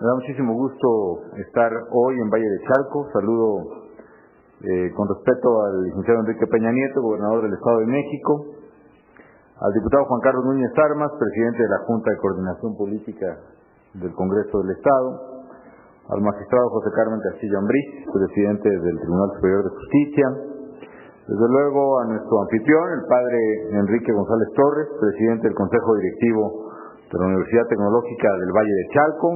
Me da muchísimo gusto estar hoy en Valle de Chalco. Saludo con respeto al licenciado Enrique Peña Nieto, gobernador del Estado de México, al diputado Juan Carlos Núñez Armas, presidente de la Junta de Coordinación Política del Congreso del Estado, al magistrado José Carmen Castillo Ambriz, presidente del Tribunal Superior de Justicia, desde luego a nuestro anfitrión, el padre Enrique González Torres, presidente del Consejo Directivo de la Universidad Tecnológica del Valle de Chalco,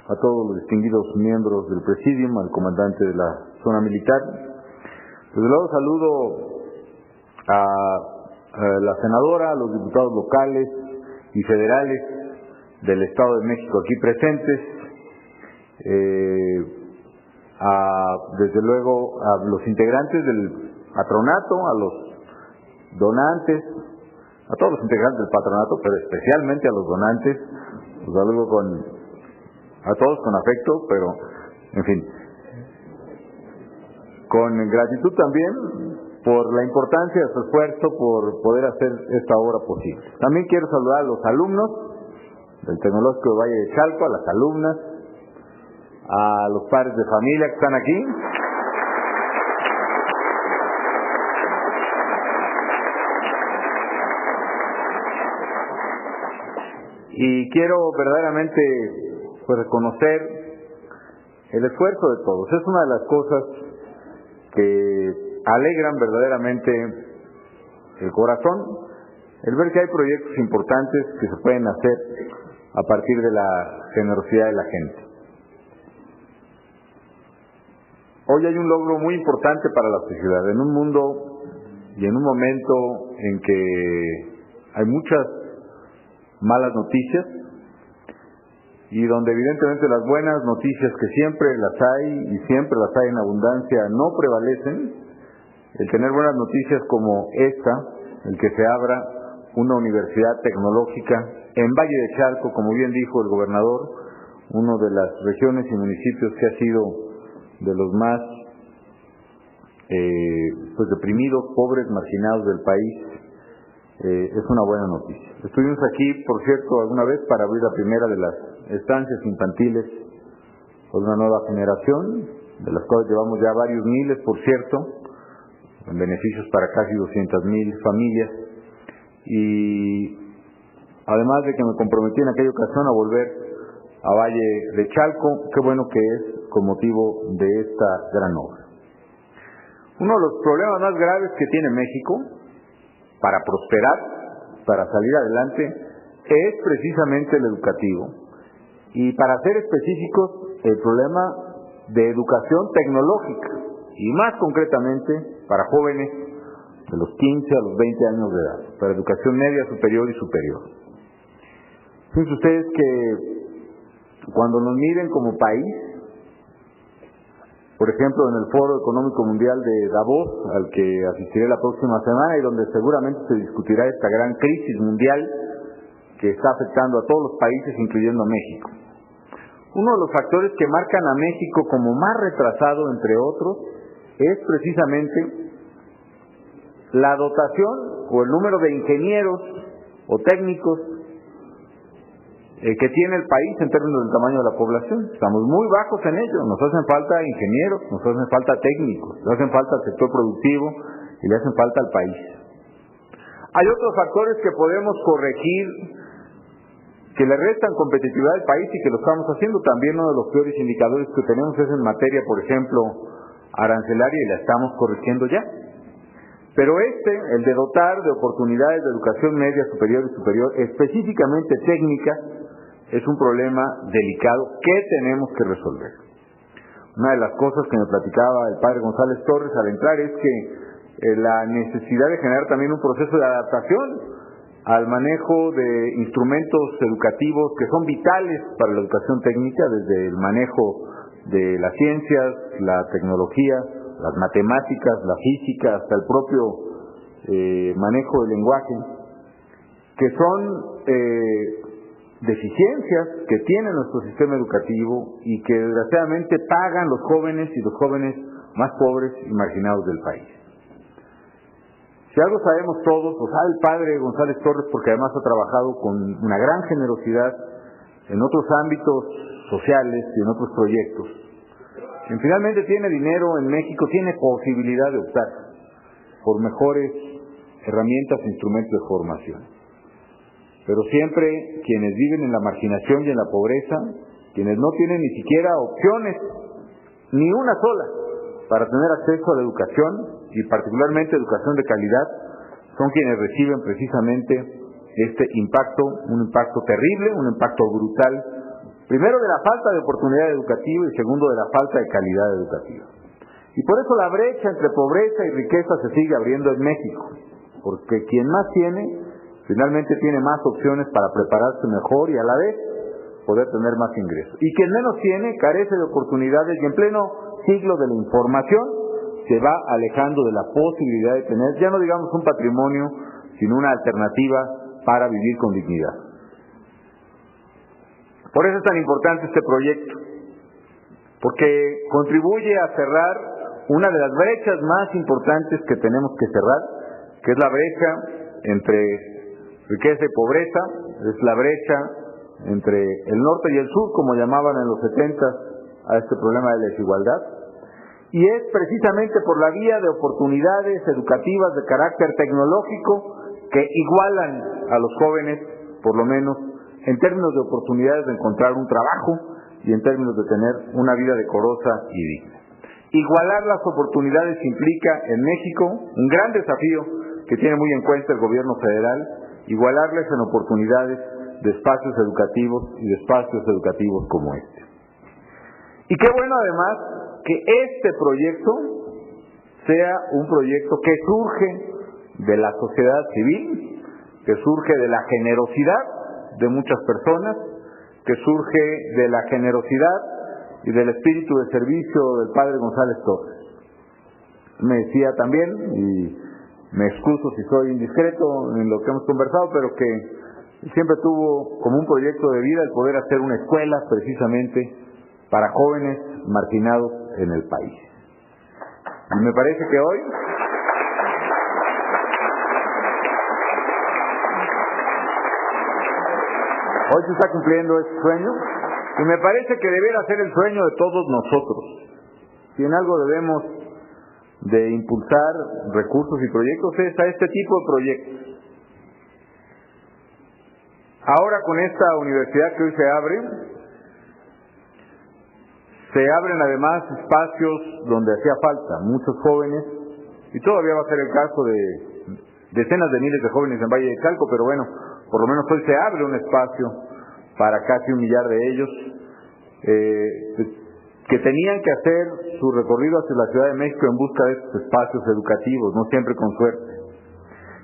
a todos los distinguidos miembros del Presidium, al comandante de la zona militar. Desde luego saludo a la senadora, a los diputados locales y federales del Estado de México aquí presentes, desde luego a los integrantes del patronato, a los donantes, a todos los integrantes del patronato, pero especialmente a los donantes. Los saludo a todos con afecto, pero en fin, con gratitud también por la importancia de su esfuerzo por poder hacer esta obra posible. También quiero saludar a los alumnos del Tecnológico de Valle de Chalco, a las alumnas, a los padres de familia que están aquí. Y quiero verdaderamente reconocer el esfuerzo de todos. Es una de las cosas que alegran verdaderamente el corazón, el ver que hay proyectos importantes que se pueden hacer a partir de la generosidad de la gente. Hoy hay un logro muy importante para la sociedad, en un mundo y en un momento en que hay muchas malas noticias y donde evidentemente las buenas noticias, que siempre las hay y siempre las hay en abundancia, no prevalecen. El tener buenas noticias como esta, el que se abra una universidad tecnológica en Valle de Chalco, como bien dijo el gobernador, uno de las regiones y municipios que ha sido de los más deprimidos, pobres, marginados del país, es una buena noticia. Estuvimos aquí, por cierto, alguna vez para abrir la primera de las estancias infantiles por una nueva generación, de las cuales llevamos ya varios miles, por cierto, en beneficios para casi 200,000 familias. Y además de que me comprometí en aquella ocasión a volver a Valle de Chalco, qué bueno que es con motivo de esta gran obra. Uno de los problemas más graves que tiene México para prosperar, para salir adelante, es precisamente el educativo. Y para ser específicos, el problema de educación tecnológica, y más concretamente para jóvenes de los 15 a los 20 años de edad, para educación media, superior y superior. Fíjense ustedes que cuando nos miren como país, por ejemplo, en el Foro Económico Mundial de Davos, al que asistiré la próxima semana y donde seguramente se discutirá esta gran crisis mundial que está afectando a todos los países, incluyendo a México. Uno de los factores que marcan a México como más retrasado, entre otros, es precisamente la dotación o el número de ingenieros o técnicos que tiene el país en términos del tamaño de la población. Estamos muy bajos en ello. Nos hacen falta ingenieros, nos hacen falta técnicos, le hacen falta al sector productivo y le hacen falta al país. Hay otros factores que podemos corregir que le restan competitividad al país y que lo estamos haciendo. También uno de los peores indicadores que tenemos es en materia, por ejemplo, arancelaria, y la estamos corrigiendo ya. Pero el de dotar de oportunidades de educación media, superior y superior, específicamente técnica, es un problema delicado que tenemos que resolver. Una de las cosas que me platicaba el padre González Torres al entrar es que la necesidad de generar también un proceso de adaptación al manejo de instrumentos educativos que son vitales para la educación técnica, desde el manejo de las ciencias, la tecnología, las matemáticas, la física, hasta el propio manejo del lenguaje, que son deficiencias que tiene nuestro sistema educativo y que desgraciadamente pagan los jóvenes y los jóvenes más pobres y marginados del país. Si algo sabemos todos, lo sabe el padre González Torres, porque además ha trabajado con una gran generosidad en otros ámbitos sociales y en otros proyectos, quien finalmente tiene dinero en México tiene posibilidad de optar por mejores herramientas e instrumentos de formación. Pero siempre quienes viven en la marginación y en la pobreza, quienes no tienen ni siquiera opciones, ni una sola, para tener acceso a la educación, y particularmente educación de calidad, son quienes reciben precisamente este impacto, un impacto terrible, un impacto brutal, primero de la falta de oportunidad educativa y segundo de la falta de calidad educativa. Y por eso la brecha entre pobreza y riqueza se sigue abriendo en México, porque quien más tiene, finalmente tiene más opciones para prepararse mejor y a la vez poder tener más ingresos. Y quien menos tiene, carece de oportunidades y en pleno siglo de la información se va alejando de la posibilidad de tener, ya no digamos un patrimonio, sino una alternativa para vivir con dignidad. Por eso es tan importante este proyecto, porque contribuye a cerrar una de las brechas más importantes que tenemos que cerrar, que es la brecha entre riqueza y pobreza, es la brecha entre el norte y el sur, como llamaban en los 70 a este problema de la desigualdad, y es precisamente por la vía de oportunidades educativas de carácter tecnológico que igualan a los jóvenes, por lo menos, en términos de oportunidades de encontrar un trabajo y en términos de tener una vida decorosa y digna. Igualar las oportunidades implica en México un gran desafío que tiene muy en cuenta el gobierno federal, igualarles en oportunidades de espacios educativos y de espacios educativos como este. Y qué bueno además que este proyecto sea un proyecto que surge de la sociedad civil, que surge de la generosidad de muchas personas, que surge de la generosidad y del espíritu de servicio del padre González Torres. Me decía también, y me excuso si soy indiscreto en lo que hemos conversado, pero que siempre tuvo como un proyecto de vida el poder hacer una escuela precisamente para jóvenes marginados en el país. Y me parece que hoy se está cumpliendo ese sueño, y me parece que debiera ser el sueño de todos nosotros. Si en algo debemos de impulsar recursos y proyectos es a este tipo de proyectos. Ahora con esta universidad que hoy se abren además espacios donde hacía falta muchos jóvenes, y todavía va a ser el caso de decenas de miles de jóvenes en Valle de Chalco, pero bueno, por lo menos hoy se abre un espacio para casi 1 millar de ellos, que tenían que hacer su recorrido hacia la Ciudad de México en busca de estos espacios educativos, no siempre con suerte.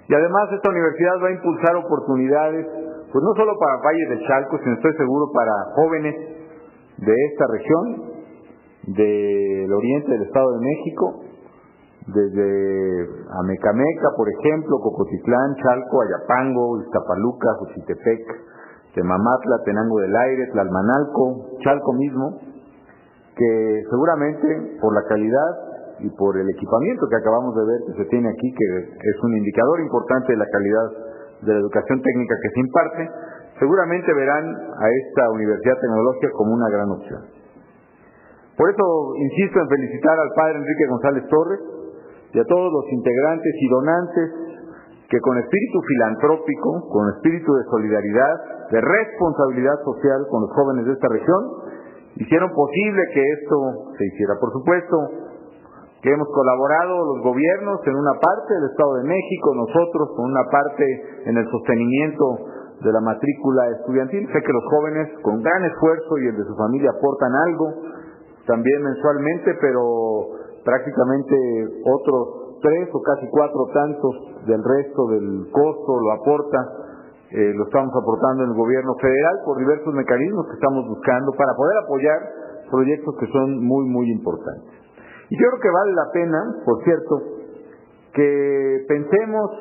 Y además esta universidad va a impulsar oportunidades, pues no solo para Valle de Chalco, sino estoy seguro para jóvenes de esta región, del oriente del Estado de México, desde Amecameca, por ejemplo, Cocotitlán, Chalco, Ayapango, Iztapaluca, Xochitepec, Temamatla, Tenango del Aire, Tlalmanalco, Chalco mismo, que seguramente por la calidad y por el equipamiento que acabamos de ver que se tiene aquí, que es un indicador importante de la calidad de la educación técnica que se imparte, seguramente verán a esta universidad tecnológica como una gran opción. Por eso insisto en felicitar al padre Enrique González Torres y a todos los integrantes y donantes que con espíritu filantrópico, con espíritu de solidaridad, de responsabilidad social con los jóvenes de esta región, hicieron posible que esto se hiciera. Por supuesto que hemos colaborado los gobiernos en una parte del Estado de México, nosotros con una parte en el sostenimiento de la matrícula estudiantil. Sé que los jóvenes con gran esfuerzo y el de su familia aportan algo, también mensualmente, pero prácticamente otros 3 o casi 4 tantos del resto del costo lo aporta, lo estamos aportando en el gobierno federal por diversos mecanismos que estamos buscando para poder apoyar proyectos que son muy, muy importantes. Y yo creo que vale la pena, por cierto, que pensemos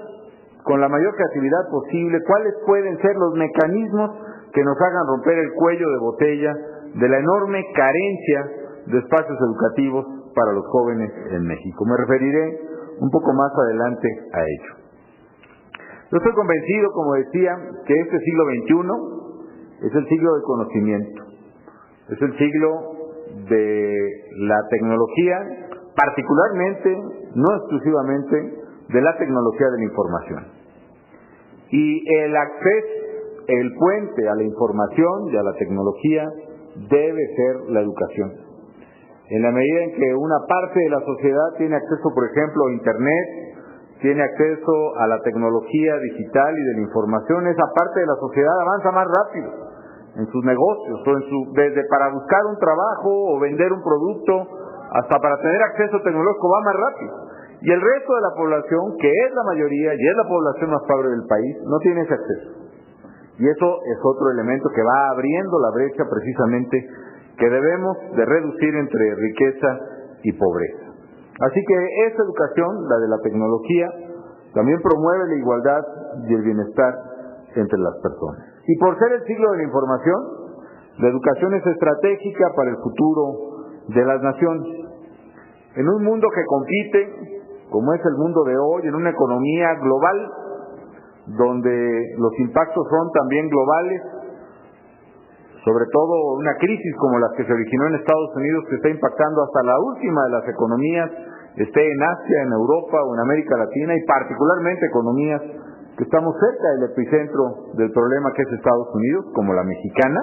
con la mayor creatividad posible cuáles pueden ser los mecanismos que nos hagan romper el cuello de botella de la enorme carencia de espacios educativos para los jóvenes en México. Me referiré un poco más adelante a ello. Yo estoy convencido, como decía, que este siglo XXI es el siglo del conocimiento. Es el siglo de la tecnología, particularmente, no exclusivamente, de la tecnología de la información. Y el acceso, el puente a la información y a la tecnología debe ser la educación. En la medida en que una parte de la sociedad tiene acceso, por ejemplo, a Internet, tiene acceso a la tecnología digital y de la información, esa parte de la sociedad avanza más rápido en sus negocios, o desde para buscar un trabajo o vender un producto, hasta para tener acceso tecnológico va más rápido. Y el resto de la población, que es la mayoría y es la población más pobre del país, no tiene ese acceso. Y eso es otro elemento que va abriendo la brecha precisamente que debemos de reducir entre riqueza y pobreza. Así que esta educación, la de la tecnología, también promueve la igualdad y el bienestar entre las personas. Y por ser el siglo de la información, la educación es estratégica para el futuro de las naciones. En un mundo que compite, como es el mundo de hoy, en una economía global, donde los impactos son también globales, sobre todo una crisis como la que se originó en Estados Unidos, que está impactando hasta la última de las economías, esté en Asia, en Europa o en América Latina, y particularmente economías que estamos cerca del epicentro del problema que es Estados Unidos, como la mexicana.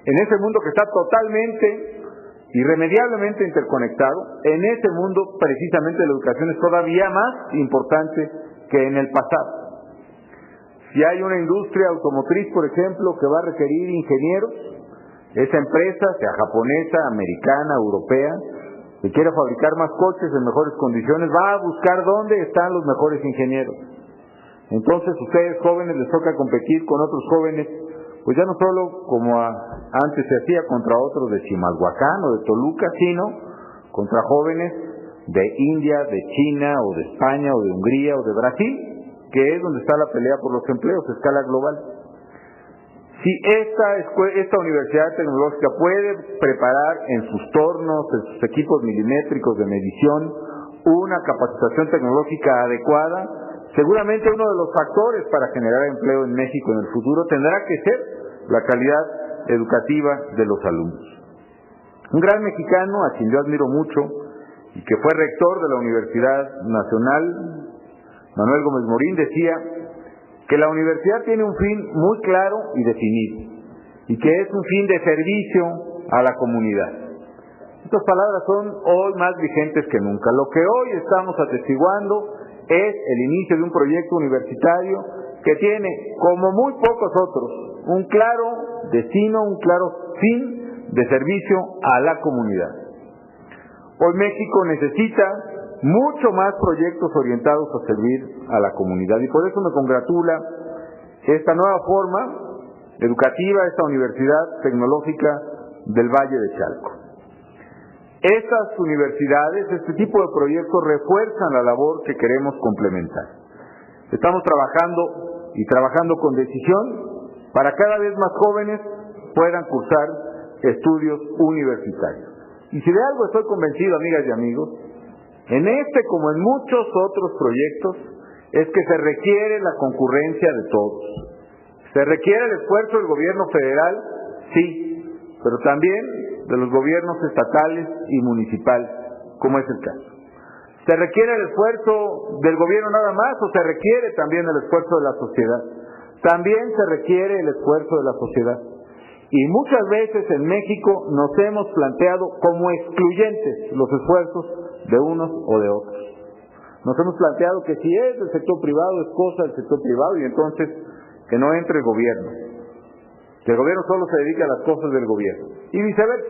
En ese mundo que está totalmente, irremediablemente interconectado, en ese mundo precisamente la educación es todavía más importante que en el pasado. Si hay una industria automotriz, por ejemplo, que va a requerir ingenieros, esa empresa, sea japonesa, americana, europea, que quiera fabricar más coches en mejores condiciones, va a buscar dónde están los mejores ingenieros. Entonces, ustedes jóvenes les toca competir con otros jóvenes, pues ya no solo como antes se hacía contra otros de Chimalhuacán o de Toluca, sino contra jóvenes de India, de China o de España o de Hungría o de Brasil, que es donde está la pelea por los empleos a escala global. Si esta universidad tecnológica puede preparar en sus tornos, en sus equipos milimétricos de medición, una capacitación tecnológica adecuada, seguramente uno de los factores para generar empleo en México en el futuro tendrá que ser la calidad educativa de los alumnos. Un gran mexicano, a quien yo admiro mucho, y que fue rector de la Universidad Nacional, Manuel Gómez Morín, decía que la universidad tiene un fin muy claro y definido, y que es un fin de servicio a la comunidad. Estas palabras son hoy más vigentes que nunca. Lo que hoy estamos atestiguando es el inicio de un proyecto universitario que tiene, como muy pocos otros, un claro destino, un claro fin de servicio a la comunidad. Hoy México necesita mucho más proyectos orientados a servir a la comunidad, y por eso me congratula esta nueva forma educativa, esta Universidad Tecnológica del Valle de Chalco. Estas universidades, este tipo de proyectos refuerzan la labor que queremos complementar. Estamos trabajando con decisión para cada vez más jóvenes puedan cursar estudios universitarios. Y si de algo estoy convencido, amigas y amigos, en este como en muchos otros proyectos, es que se requiere la concurrencia de todos. Se requiere el esfuerzo del gobierno federal, sí, pero también de los gobiernos estatales y municipales, como es el caso. ¿Se requiere el esfuerzo del gobierno nada más o se requiere también el esfuerzo de la sociedad? También se requiere el esfuerzo de la sociedad. Y muchas veces en México nos hemos planteado como excluyentes los esfuerzos de unos o de otros. Nos hemos planteado que si es del sector privado es cosa del sector privado y entonces que no entre el gobierno. Que el gobierno solo se dedique a las cosas del gobierno. Y viceversa.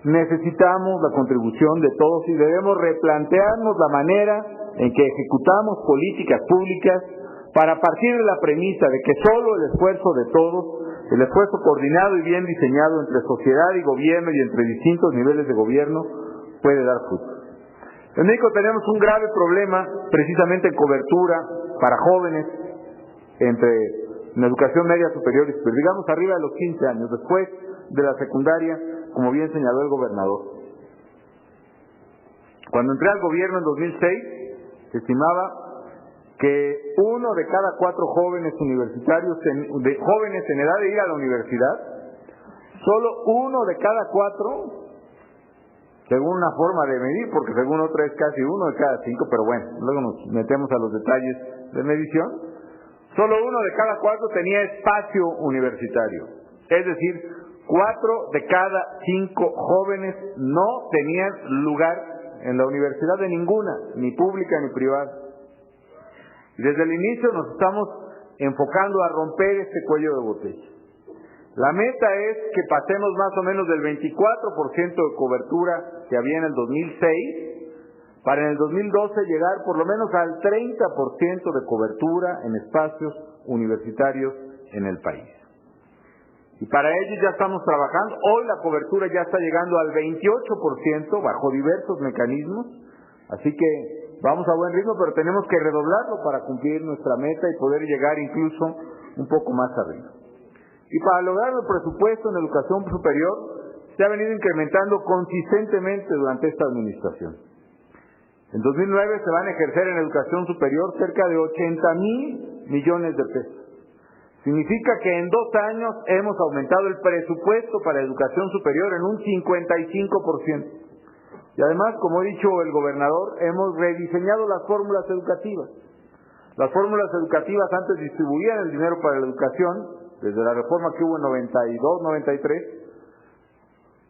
Necesitamos la contribución de todos y debemos replantearnos la manera en que ejecutamos políticas públicas para partir de la premisa de que solo el esfuerzo de todos, el esfuerzo coordinado y bien diseñado entre sociedad y gobierno y entre distintos niveles de gobierno puede dar frutos. En México tenemos un grave problema precisamente en cobertura para jóvenes entre la educación media superior y superior, digamos arriba de los 15 años, después de la secundaria, como bien señaló el gobernador. Cuando entré al gobierno en 2006, se estimaba que 1 de cada 4 jóvenes universitarios, jóvenes en edad de ir a la universidad, Solo 1 de cada 4, según una forma de medir, porque según otra es casi 1 de cada 5, pero bueno, luego nos metemos a los detalles de medición. Solo 1 de cada 4 tenía espacio universitario. Es decir, 4 de cada 5 jóvenes no tenían lugar en la universidad de ninguna, ni pública ni privada. Y desde el inicio nos estamos enfocando a romper este cuello de botella. La meta es que pasemos más o menos del 24% de cobertura que había en el 2006, para en el 2012 llegar por lo menos al 30% de cobertura en espacios universitarios en el país. Y para ello ya estamos trabajando. Hoy la cobertura ya está llegando al 28% bajo diversos mecanismos, así que vamos a buen ritmo, pero tenemos que redoblarlo para cumplir nuestra meta y poder llegar incluso un poco más arriba. Y para lograr el presupuesto en educación superior se ha venido incrementando consistentemente durante esta administración. En 2009 se van a ejercer en educación superior cerca de 80,000 millones de pesos. Significa que en 2 años hemos aumentado el presupuesto para educación superior en un 55%. Y además, como ha dicho el gobernador, hemos rediseñado las fórmulas educativas. Las fórmulas educativas antes distribuían el dinero para la educación, desde la reforma que hubo en 92, 93,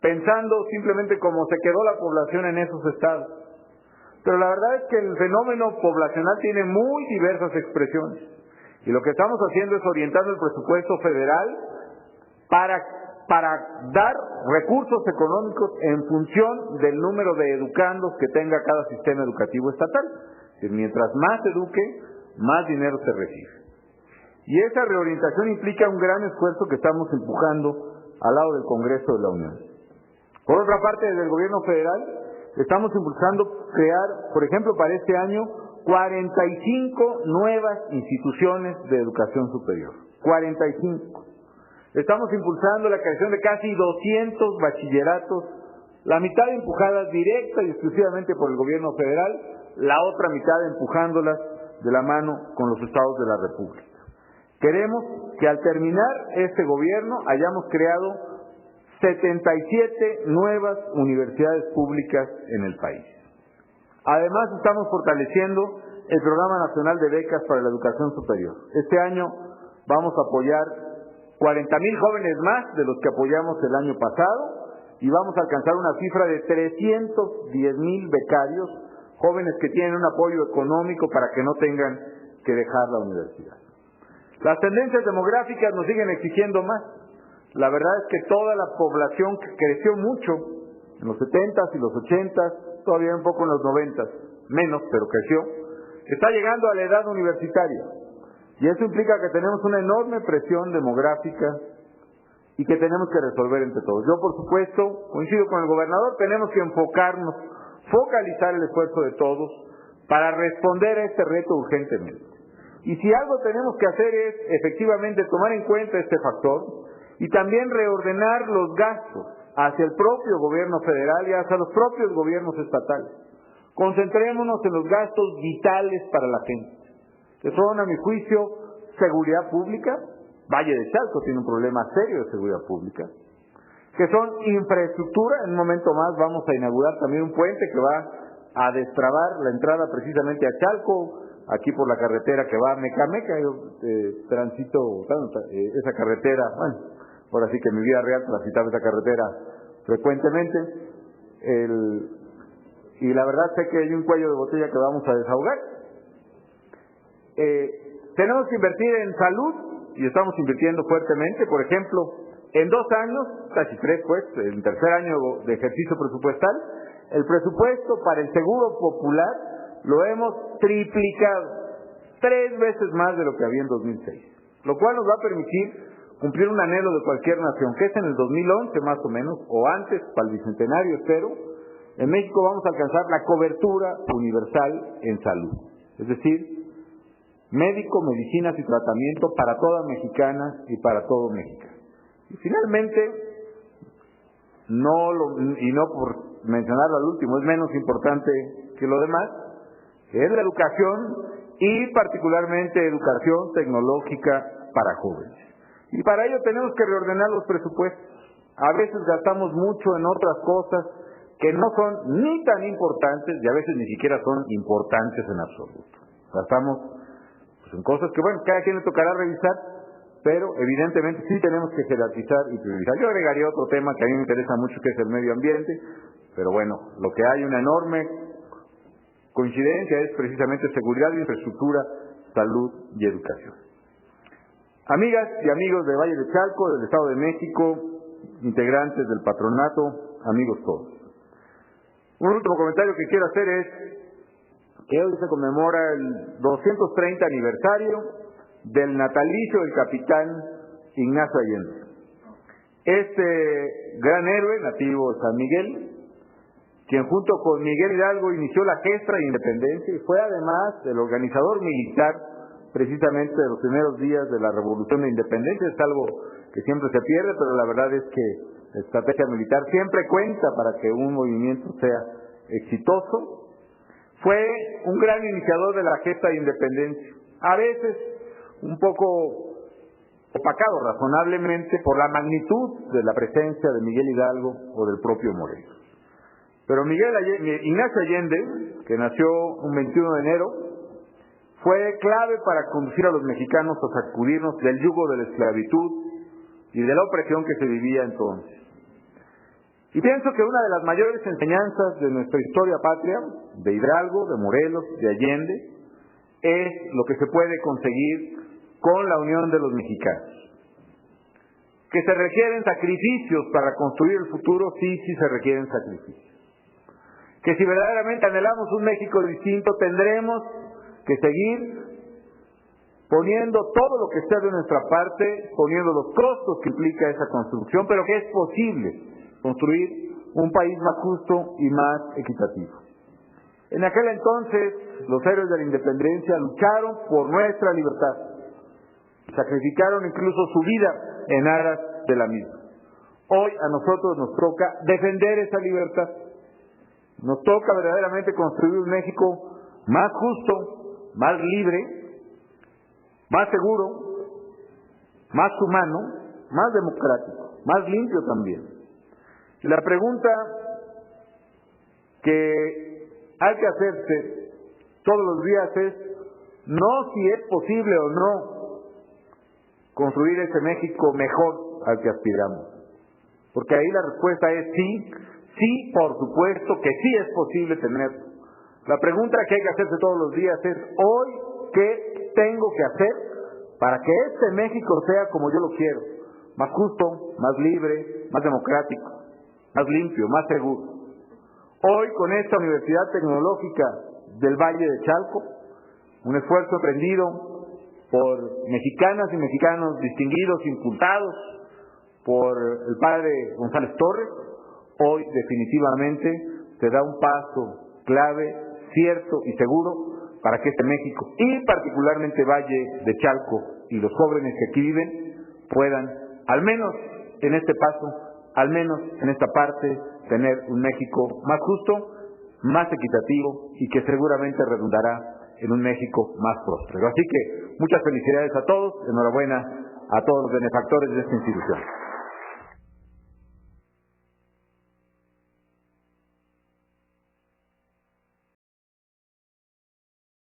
pensando simplemente cómo se quedó la población en esos estados. Pero la verdad es que el fenómeno poblacional tiene muy diversas expresiones. Y lo que estamos haciendo es orientando el presupuesto federal para dar recursos económicos en función del número de educandos que tenga cada sistema educativo estatal. Es decir, mientras más eduque, más dinero se recibe. Y esa reorientación implica un gran esfuerzo que estamos empujando al lado del Congreso de la Unión. Por otra parte, desde el gobierno federal estamos impulsando crear, por ejemplo, para este año, 45 nuevas instituciones de educación superior. 45. Estamos impulsando la creación de casi 200 bachilleratos, la mitad empujadas directa y exclusivamente por el gobierno federal, la otra mitad empujándolas de la mano con los estados de la República. Queremos que al terminar este gobierno hayamos creado 77 nuevas universidades públicas en el país. Además, estamos fortaleciendo el Programa Nacional de Becas para la Educación Superior. Este año vamos a apoyar 40,000 jóvenes más de los que apoyamos el año pasado y vamos a alcanzar una cifra de 310,000 becarios, jóvenes que tienen un apoyo económico para que no tengan que dejar la universidad. Las tendencias demográficas nos siguen exigiendo más. La verdad es que toda la población que creció mucho en los 70s y los 80s, todavía un poco en los 90s, menos, pero creció, está llegando a la edad universitaria. Y eso implica que tenemos una enorme presión demográfica y que tenemos que resolver entre todos. Yo, por supuesto, coincido con el gobernador, tenemos que enfocarnos, focalizar el esfuerzo de todos para responder a este reto urgentemente. Y si algo tenemos que hacer es, efectivamente, tomar en cuenta este factor y también reordenar los gastos hacia el propio gobierno federal y hacia los propios gobiernos estatales. Concentrémonos en los gastos vitales para la gente, que son, a mi juicio, seguridad pública. Valle de Chalco tiene un problema serio de seguridad pública, que son infraestructura. En un momento más vamos a inaugurar también un puente que va a destrabar la entrada precisamente a Chalco, aquí por la carretera que va a Mecameca. Yo transito esa carretera, bueno, por así que en mi vida real transitaba esa carretera frecuentemente, y la verdad sé que hay un cuello de botella que vamos a desahogar. Tenemos que invertir en salud y estamos invirtiendo fuertemente. Por ejemplo, en 2 años, casi 3 pues, el tercer año de ejercicio presupuestal, el presupuesto para el Seguro Popular lo hemos triplicado, 3 veces más de lo que había en 2006, lo cual nos va a permitir cumplir un anhelo de cualquier nación, que es en el 2011 más o menos, o antes, para el bicentenario espero. En México vamos a alcanzar la cobertura universal en salud, es decir, médico, medicinas y tratamiento para toda mexicana y para todo México. Y finalmente, no por mencionarlo al último, es menos importante que lo demás, que es la educación y particularmente educación tecnológica para jóvenes. Y para ello tenemos que reordenar los presupuestos. A veces gastamos mucho en otras cosas que no son ni tan importantes y a veces ni siquiera son importantes en absoluto. Gastamos pues, en cosas que, bueno, cada quien le tocará revisar, pero evidentemente sí tenemos que jerarquizar y priorizar. Yo agregaría otro tema que a mí me interesa mucho, que es el medio ambiente, pero bueno, lo que hay una enorme coincidencia es precisamente seguridad, infraestructura, salud y educación. Amigas y amigos de Valle de Chalco, del Estado de México, integrantes del patronato, amigos todos. Un último comentario que quiero hacer es que hoy se conmemora el 230 aniversario del natalicio del capitán Ignacio Allende. Este gran héroe nativo de San Miguel, quien junto con Miguel Hidalgo inició la gesta de independencia y fue además el organizador militar precisamente de los primeros días de la Revolución de Independencia. Es algo que siempre se pierde, pero la verdad es que la estrategia militar siempre cuenta para que un movimiento sea exitoso. Fue un gran iniciador de la gesta de independencia, a veces un poco opacado razonablemente por la magnitud de la presencia de Miguel Hidalgo o del propio Morelos. Pero Ignacio Allende, que nació un 21 de enero, fue clave para conducir a los mexicanos a sacudirnos del yugo de la esclavitud y de la opresión que se vivía entonces. Y pienso que una de las mayores enseñanzas de nuestra historia patria, de Hidalgo, de Morelos, de Allende, es lo que se puede conseguir con la unión de los mexicanos. Que se requieren sacrificios para construir el futuro, sí se requieren sacrificios. Que si verdaderamente anhelamos un México distinto, tendremos que seguir poniendo todo lo que sea de nuestra parte, poniendo los costos que implica esa construcción, pero que es posible construir un país más justo y más equitativo. En aquel entonces, los héroes de la independencia lucharon por nuestra libertad, sacrificaron incluso su vida en aras de la misma. Hoy a nosotros nos toca defender esa libertad. Nos toca verdaderamente construir un México más justo, más libre, más seguro, más humano, más democrático, más limpio también. La pregunta que hay que hacerse todos los días es no si es posible o no construir ese México mejor al que aspiramos. Porque ahí la respuesta es sí. Sí, por supuesto que sí es posible tenerlo. La pregunta que hay que hacerse todos los días es, hoy, ¿qué tengo que hacer para que este México sea como yo lo quiero? Más justo, más libre, más democrático, más limpio, más seguro. Hoy, con esta Universidad Tecnológica del Valle de Chalco, un esfuerzo emprendido por mexicanas y mexicanos distinguidos, impulsados por el padre González Torres, hoy definitivamente se da un paso clave, cierto y seguro para que este México, y particularmente Valle de Chalco y los jóvenes que aquí viven, puedan, al menos en este paso, al menos en esta parte, tener un México más justo, más equitativo y que seguramente redundará en un México más próspero. Así que muchas felicidades a todos, enhorabuena a todos los benefactores de esta institución.